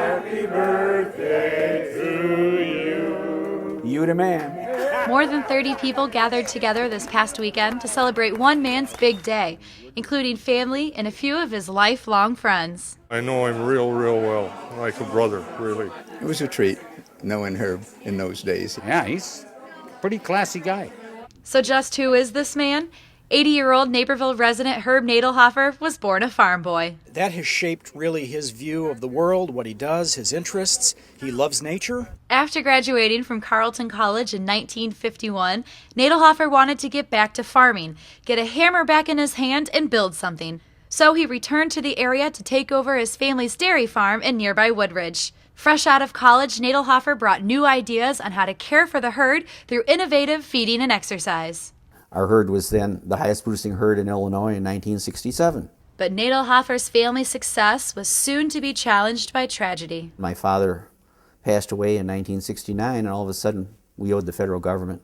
Happy birthday to you. You the man. More than 30 people gathered together this past weekend to celebrate one man's big day, including family and a few of his lifelong friends. I know him real well, like a brother, really. It was a treat knowing Herb in those days. Yeah, he's a pretty classy guy. So just who is this man? 80-year-old Naperville resident Herb Nadelhoffer was born a farm boy. That has shaped really his view of the world, what he does, his interests. He loves nature. After graduating from Carleton College in 1951, Nadelhoffer wanted to get back to farming, get a hammer back in his hand, and build something. So he returned to the area to take over his family's dairy farm in nearby Woodridge. Fresh out of college, Nadelhoffer brought new ideas on how to care for the herd through innovative feeding and exercise. Our herd was then the highest producing herd in Illinois in 1967. But Nadelhoffer's family success was soon to be challenged by tragedy. My father passed away in 1969, and all of a sudden we owed the federal government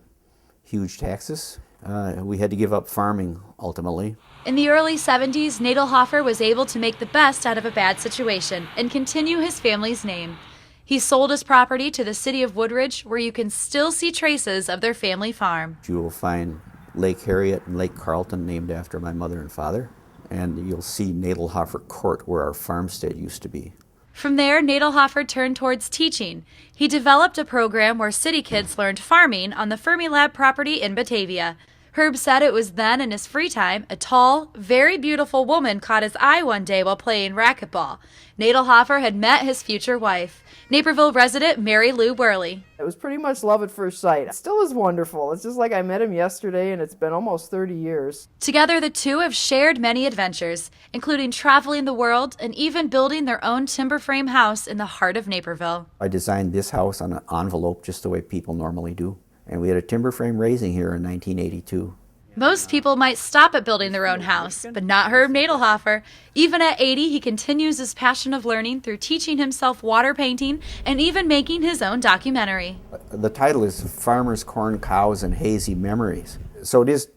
huge taxes. We had to give up farming ultimately. In the early 70s, Nadelhoffer was able to make the best out of a bad situation and continue his family's name. He sold his property to the city of Woodridge, where you can still see traces of their family farm. You will find Lake Harriet and Lake Carleton named after my mother and father, and you'll see Nadelhoffer Court where our farmstead used to be. From there, Nadelhoffer turned towards teaching. He developed a program where city kids learned farming on the Fermilab property in Batavia. Herb said it was then, in his free time, a tall, very beautiful woman caught his eye one day while playing racquetball. Nadelhoffer had met his future wife, Naperville resident Mary Lou Worley. It was pretty much love at first sight. It still is wonderful. It's just like I met him yesterday, and it's been almost 30 years. Together, the two have shared many adventures, including traveling the world and even building their own timber frame house in the heart of Naperville. I designed this house on an envelope just the way people normally do. And we had a timber frame raising here in 1982. Most people might stop at building their own house, but not Herb Nadelhoffer. Even at 80, he continues his passion of learning through teaching himself water painting and even making his own documentary. The title is Farmers, Corn, Cows, and Hazy Memories. So it is,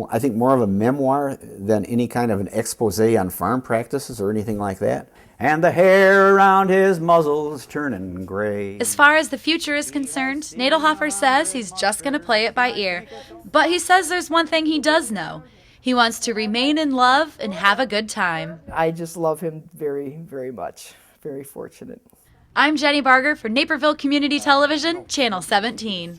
I think, more of a memoir than any kind of an expose on farm practices or anything like that. And the hair around his muzzle's turning gray. As far as the future is concerned, Nadelhoffer says he's just going to play it by ear. But he says there's one thing he does know. He wants to remain in love and have a good time. I just love him very, very much. Very fortunate. I'm Jennie Barger for Naperville Community Television, Channel 17.